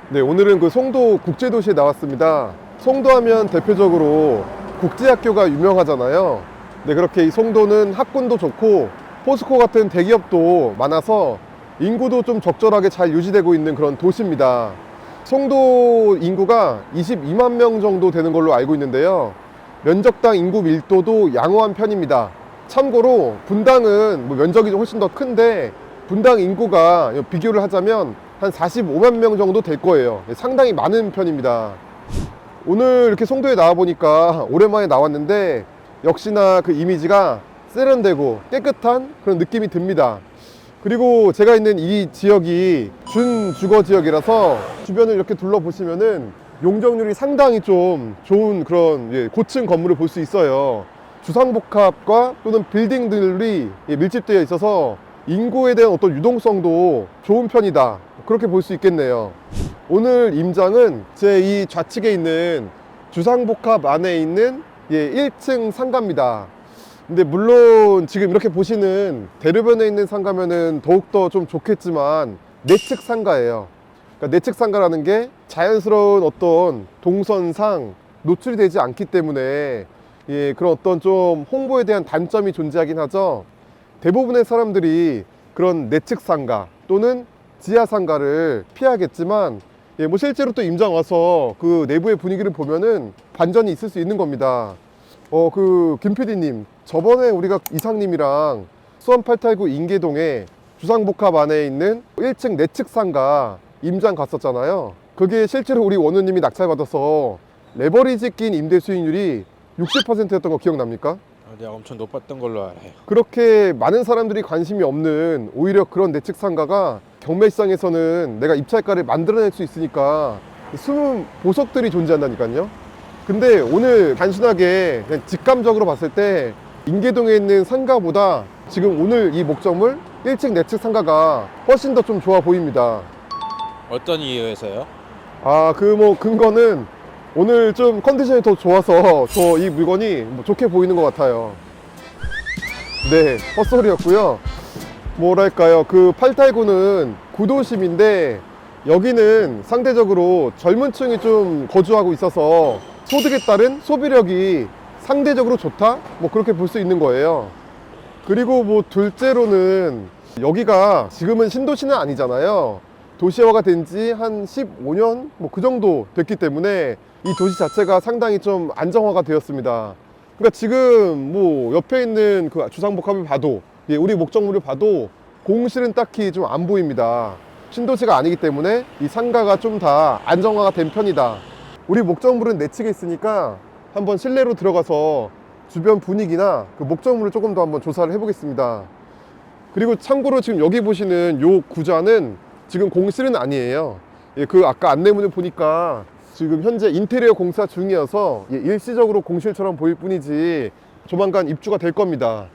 네, 오늘은 그 송도 국제도시에 나왔습니다. 송도 하면 대표적으로 국제학교가 유명하잖아요. 네, 그렇게 이 송도는 학군도 좋고 포스코 같은 대기업도 많아서 인구도 좀 적절하게 잘 유지되고 있는 그런 도시입니다. 송도 인구가 22만 명 정도 되는 걸로 알고 있는데요. 면적당 인구 밀도도 양호한 편입니다. 참고로 분당은 뭐 면적이 좀 훨씬 더 큰데 분당 인구가 비교를 하자면 한 45만 명 정도 될 거예요. 상당히 많은 편입니다. 오늘 이렇게 송도에 나와 보니까 오랜만에 나왔는데 역시나 그 이미지가 세련되고 깨끗한 그런 느낌이 듭니다. 그리고 제가 있는 이 지역이 준주거 지역이라서 주변을 이렇게 둘러보시면은 용적률이 상당히 좀 좋은 그런 고층 건물을 볼 수 있어요. 주상복합과 또는 빌딩들이 밀집되어 있어서 인구에 대한 어떤 유동성도 좋은 편이다, 그렇게 볼 수 있겠네요. 오늘 임장은 제 이 좌측에 있는 주상복합 안에 있는 1층 상가입니다. 근데 물론 지금 이렇게 보시는 대로변에 있는 상가면은 더욱더 좀 좋겠지만 내측 상가예요. 그러니까 내측 상가라는 게 자연스러운 어떤 동선상 노출이 되지 않기 때문에 그런 어떤 좀 홍보에 대한 단점이 존재하긴 하죠. 대부분의 사람들이 그런 내측 상가 또는 지하 상가를 피하겠지만 뭐 실제로 또 임장 와서 그 내부의 분위기를 보면은 반전이 있을 수 있는 겁니다. 김 PD님, 저번에 우리가 이상님이랑 수원 889 인계동에 주상복합 안에 있는 1층 내측 상가 임장 갔었잖아요. 그게 실제로 우리 원우님이 낙찰받아서 레버리지 낀 임대 수익률이 60%였던 거 기억납니까? 네, 엄청 높았던 걸로 알아요. 그렇게 많은 사람들이 관심이 없는 오히려 그런 내측 상가가 경매시장에서는 내가 입찰가를 만들어낼 수 있으니까 숨은 보석들이 존재한다니까요. 근데 오늘 단순하게 그냥 직감적으로 봤을 때 인계동에 있는 상가보다 지금 오늘 이 목적물 1층 내측 상가가 훨씬 더 좀 좋아 보입니다. 어떤 이유에서요? 근거는 오늘 좀 컨디션이 더 좋아서 저 이 물건이 좋게 보이는 것 같아요. 네, 헛소리였고요. 뭐랄까요, 그 889는 구도심인데 여기는 상대적으로 젊은 층이 좀 거주하고 있어서 소득에 따른 소비력이 상대적으로 좋다? 뭐 그렇게 볼 수 있는 거예요. 그리고 뭐 둘째로는 여기가 지금은 신도시는 아니잖아요. 도시화가 된 지 한 15년 뭐 그 정도 됐기 때문에 이 도시 자체가 상당히 좀 안정화가 되었습니다. 그러니까 지금 뭐 옆에 있는 그 주상복합을 봐도 우리 목적물을 봐도 공실은 딱히 좀 안 보입니다. 신도시가 아니기 때문에 이 상가가 좀 다 안정화가 된 편이다. 우리 목적물은 내측에 있으니까 한번 실내로 들어가서 주변 분위기나 그 목적물을 조금 더 한번 조사를 해보겠습니다. 그리고 참고로 지금 여기 보시는 요 구좌는 지금 공실은 아니에요. 그 아까 안내문을 보니까 지금 현재 인테리어 공사 중이어서 일시적으로 공실처럼 보일 뿐이지 조만간 입주가 될 겁니다.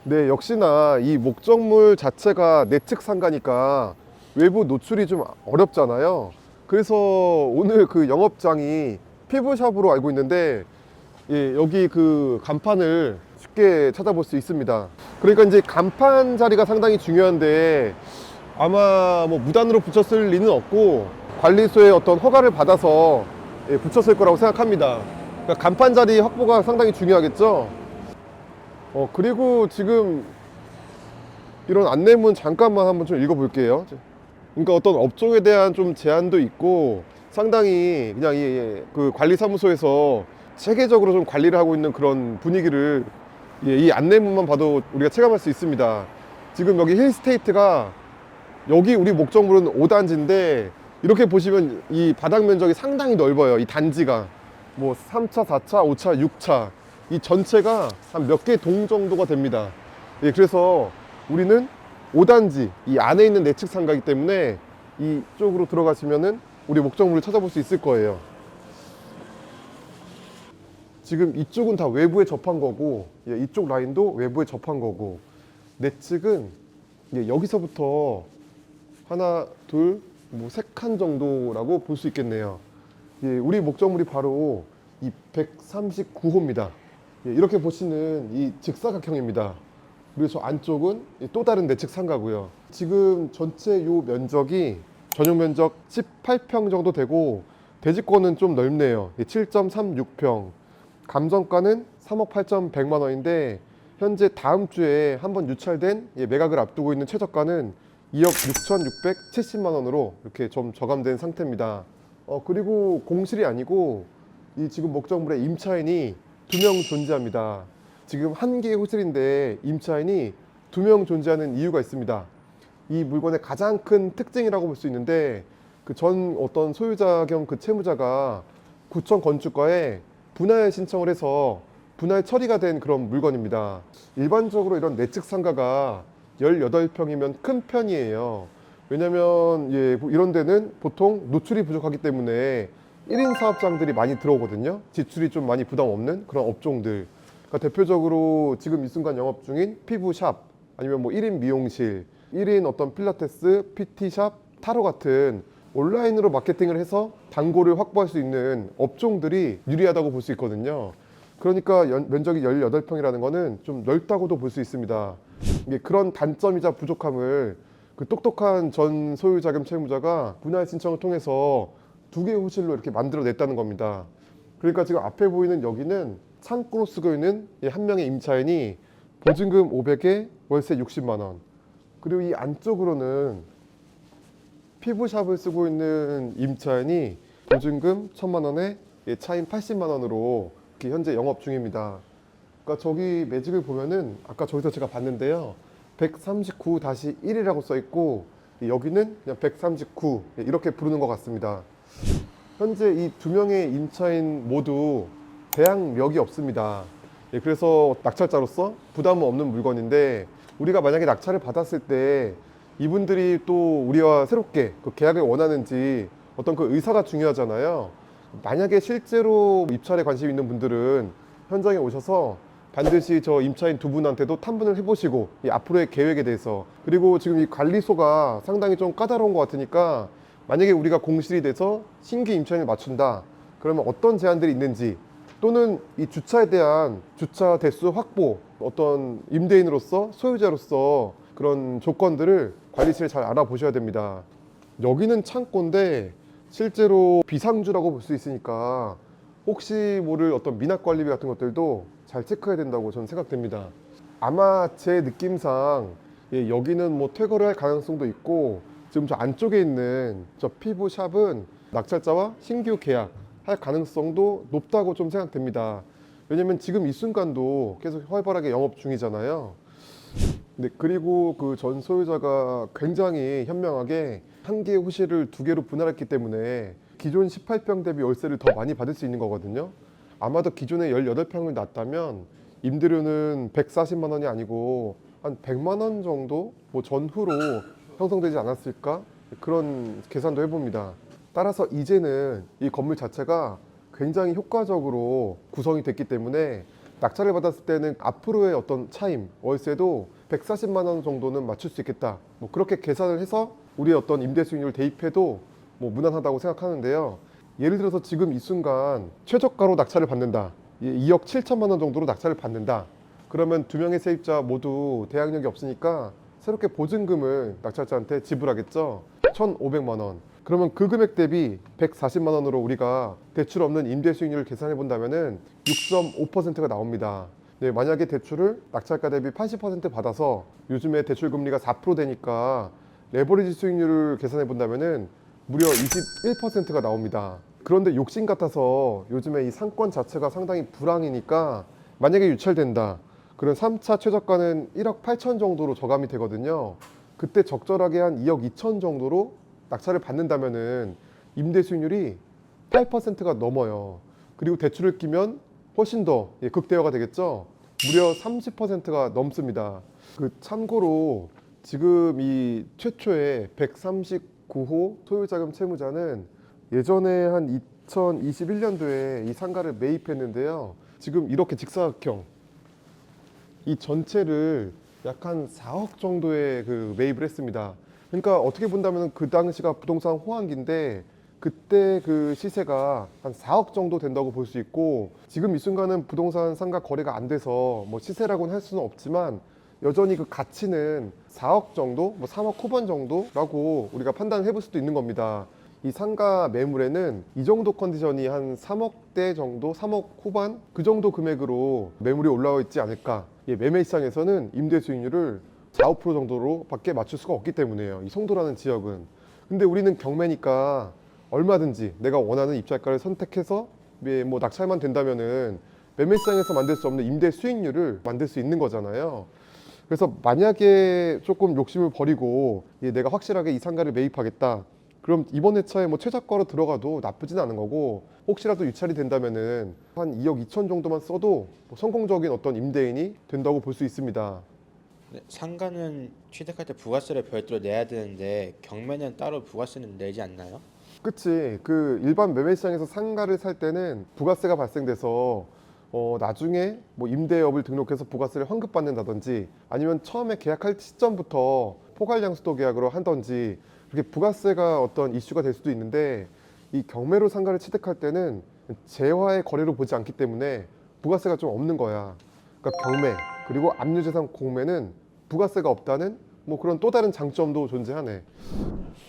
네, 역시나 이 목적물 자체가 내측 상가니까 외부 노출이 좀 어렵잖아요. 그래서 오늘 그 영업장이 피부샵으로 알고 있는데 여기 그 간판을 쉽게 찾아볼 수 있습니다. 그러니까 이제 간판 자리가 상당히 중요한데 아마 뭐 무단으로 붙였을 리는 없고 관리소의 어떤 허가를 받아서 붙였을 거라고 생각합니다. 그러니까 간판 자리 확보가 상당히 중요하겠죠. 그리고 지금 이런 안내문 잠깐만 한번 좀 읽어볼게요. 그러니까 어떤 업종에 대한 좀 제한도 있고 상당히 그냥 그 관리사무소에서 체계적으로 좀 관리를 하고 있는 그런 분위기를 이 안내문만 봐도 우리가 체감할 수 있습니다. 지금 여기 힐스테이트가 여기 우리 목적물은 5단지인데 이렇게 보시면 이 바닥 면적이 상당히 넓어요. 이 단지가 뭐 3차, 4차, 5차, 6차 이 전체가 한 몇 개 동 정도가 됩니다. 그래서 우리는 5단지 이 안에 있는 내측 상가이기 때문에 이쪽으로 들어가시면은 우리 목적물을 찾아볼 수 있을 거예요. 지금 이쪽은 다 외부에 접한 거고 이쪽 라인도 외부에 접한 거고 내측은 여기서부터 하나, 둘, 뭐 3칸 정도라고 볼 수 있겠네요. 우리 목적물이 바로 이 139호입니다. 이렇게 보시는 이 직사각형입니다. 그리고 저 안쪽은 또 다른 내측 상가고요. 지금 전체 요 면적이 전용 면적 18평 정도 되고 대지권은 좀 넓네요. 7.36평. 감정가는 3억 8,100만 원인데 현재 다음 주에 한번 유찰된 매각을 앞두고 있는 최저가는 2억 6,670만 원으로 이렇게 좀 저감된 상태입니다. 그리고 공실이 아니고 이 지금 목적물에 임차인이 2명 존재합니다. 지금 한 개의 호실인데 임차인이 2명 존재하는 이유가 있습니다. 이 물건의 가장 큰 특징이라고 볼 수 있는데 그 전 어떤 소유자 겸 그 채무자가 구청 건축과에 분할 신청을 해서 분할 처리가 된 그런 물건입니다. 일반적으로 이런 내측 상가가 18평이면 큰 편이에요. 왜냐면 이런 데는 보통 노출이 부족하기 때문에 1인 사업장들이 많이 들어오거든요. 지출이 좀 많이 부담 없는 그런 업종들. 그러니까 대표적으로 지금 이 순간 영업 중인 피부샵, 아니면 뭐 1인 미용실, 1인 어떤 필라테스, PT샵, 타로 같은 온라인으로 마케팅을 해서 단골을 확보할 수 있는 업종들이 유리하다고 볼 수 있거든요. 그러니까 면적이 18평이라는 거는 좀 넓다고도 볼 수 있습니다. 이게 그런 단점이자 부족함을 그 똑똑한 전 소유자 겸 채무자가 분할 신청을 통해서 2개의 호실로 이렇게 만들어냈다는 겁니다. 그러니까 지금 앞에 보이는 여기는 창고로 쓰고 있는 한 명의 임차인이 보증금 500에 월세 60만 원. 그리고 이 안쪽으로는 피부샵을 쓰고 있는 임차인이 보증금 1,000만 원에 차임 80만 원으로 현재 영업 중입니다. 그러니까 저기 매직을 보면은 아까 저기서 제가 봤는데요. 139-1이라고 써 있고 여기는 그냥 139 이렇게 부르는 것 같습니다. 현재 이 2명의 임차인 모두 대항력이 없습니다. 그래서 낙찰자로서 부담은 없는 물건인데 우리가 만약에 낙찰을 받았을 때 이분들이 또 우리와 새롭게 그 계약을 원하는지 어떤 그 의사가 중요하잖아요. 만약에 실제로 입찰에 관심 있는 분들은 현장에 오셔서 반드시 저 임차인 2분한테도 탐문을 해보시고 이 앞으로의 계획에 대해서, 그리고 지금 이 관리소가 상당히 좀 까다로운 것 같으니까 만약에 우리가 공실이 돼서 신규 임차인을 맞춘다 그러면 어떤 제한들이 있는지, 또는 이 주차에 대한 주차 대수 확보, 어떤 임대인으로서 소유자로서 그런 조건들을 관리실에 잘 알아보셔야 됩니다. 여기는 창고인데 실제로 비상주라고 볼 수 있으니까 혹시 모를 어떤 미납 관리비 같은 것들도 잘 체크해야 된다고 저는 생각됩니다. 아마 제 느낌상 여기는 뭐 퇴거를 할 가능성도 있고, 지금 저 안쪽에 있는 저 피부샵은 낙찰자와 신규 계약 할 가능성도 높다고 좀 생각됩니다. 왜냐면 지금 이 순간도 계속 활발하게 영업 중이잖아요. 네, 그리고 그 전 소유자가 굉장히 현명하게 한 개의 호실을 2개로 분할했기 때문에 기존 18평 대비 월세를 더 많이 받을 수 있는 거거든요. 아마도 기존에 18평을 놨다면 임대료는 140만 원이 아니고 한 100만 원 정도 뭐 전후로 형성되지 않았을까, 그런 계산도 해봅니다. 따라서 이제는 이 건물 자체가 굉장히 효과적으로 구성이 됐기 때문에 낙찰을 받았을 때는 앞으로의 어떤 차임, 월세도 140만 원 정도는 맞출 수 있겠다, 뭐 그렇게 계산을 해서 우리의 어떤 임대 수익률을 대입해도 뭐 무난하다고 생각하는데요. 예를 들어서 지금 이 순간 최저가로 낙찰을 받는다, 2억 7천만 원 정도로 낙찰을 받는다 그러면 2명의 세입자 모두 대항력이 없으니까 새롭게 보증금을 낙찰자한테 지불하겠죠. 1,500만 원. 그러면 그 금액 대비 140만 원으로 우리가 대출 없는 임대 수익률을 계산해 본다면은 6.5%가 나옵니다. 네, 만약에 대출을 낙찰가 대비 80% 받아서 요즘에 대출 금리가 4% 되니까 레버리지 수익률을 계산해 본다면은 무려 21%가 나옵니다. 그런데 욕심 같아서 요즘에 이 상권 자체가 상당히 불황이니까 만약에 유찰된다 그럼 3차 최저가는 1억 8천 정도로 저감이 되거든요. 그때 적절하게 한 2억 2천 정도로 낙찰을 받는다면은 임대 수익률이 8%가 넘어요. 그리고 대출을 끼면 훨씬 더 극대화가 되겠죠. 무려 30%가 넘습니다. 그 참고로 지금 이 최초의 139호 소유자금 채무자는 예전에 한 2021년도에 이 상가를 매입했는데요. 지금 이렇게 직사각형 이 전체를 약 한 4억 정도의 그 매입을 했습니다. 그러니까 어떻게 본다면 그 당시가 부동산 호황기인데 그때 그 시세가 한 4억 정도 된다고 볼 수 있고, 지금 이 순간은 부동산 상가 거래가 안 돼서 뭐 시세라고는 할 수는 없지만 여전히 그 가치는 4억 정도, 뭐 3억 후반 정도라고 우리가 판단해 볼 수도 있는 겁니다. 이 상가 매물에는 이 정도 컨디션이 한 3억대 정도, 3억 후반 그 정도 금액으로 매물이 올라와 있지 않을까. 매매 시장에서는 임대 수익률을 4, 5% 정도로 밖에 맞출 수가 없기 때문에요. 이 송도라는 지역은. 근데 우리는 경매니까 얼마든지 내가 원하는 입찰가를 선택해서 뭐 낙찰만 된다면은 매매 시장에서 만들 수 없는 임대 수익률을 만들 수 있는 거잖아요. 그래서 만약에 조금 욕심을 버리고 내가 확실하게 이 상가를 매입하겠다. 그럼 이번 회차에 뭐 최저가로 들어가도 나쁘진 않은 거고, 혹시라도 유찰이 된다면은 한 2억 2천 정도만 써도 뭐 성공적인 어떤 임대인이 된다고 볼 수 있습니다. 네, 상가는 취득할 때 부가세를 별도로 내야 되는데 경매는 따로 부가세는 내지 않나요? 그치. 그 일반 매매 시장에서 상가를 살 때는 부가세가 발생돼서 나중에 뭐 임대업을 등록해서 부가세를 환급받는다든지, 아니면 처음에 계약할 시점부터 포괄양수도 계약으로 한던지, 그렇게 부가세가 어떤 이슈가 될 수도 있는데, 이 경매로 상가를 취득할 때는 재화의 거래로 보지 않기 때문에 부가세가 좀 없는 거야. 그러니까 경매 그리고 압류재산 공매는 부가세가 없다는 뭐 그런 또 다른 장점도 존재하네.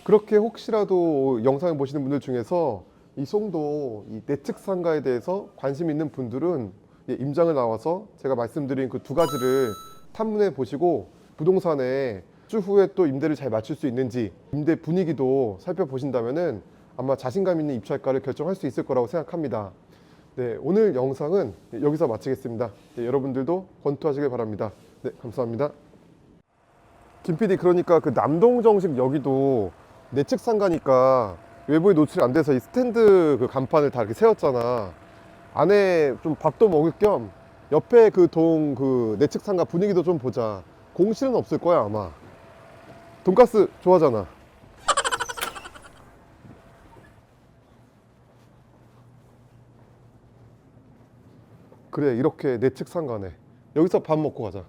그렇게 혹시라도 영상을 보시는 분들 중에서 이 송도 이 내측 상가에 대해서 관심 있는 분들은 임장을 나와서 제가 말씀드린 그 두 가지를 탐문해 보시고, 부동산에 추후에 또 임대를 잘 맞출 수 있는지 임대 분위기도 살펴보신다면은 아마 자신감 있는 입찰가를 결정할 수 있을 거라고 생각합니다. 네, 오늘 영상은 여기서 마치겠습니다. 네, 여러분들도 권투하시길 바랍니다. 네, 감사합니다. 김 PD, 그러니까 그 남동정식 여기도 내측 상가니까 외부에 노출이 안 돼서 이 스탠드 그 간판을 다 이렇게 세웠잖아. 안에 좀 밥도 먹을 겸 옆에 그 그 내측 상가 분위기도 좀 보자. 공실은 없을 거야 아마. 돈가스 좋아하잖아. 그래, 이렇게 내측 상가네. 여기서 밥 먹고 가자.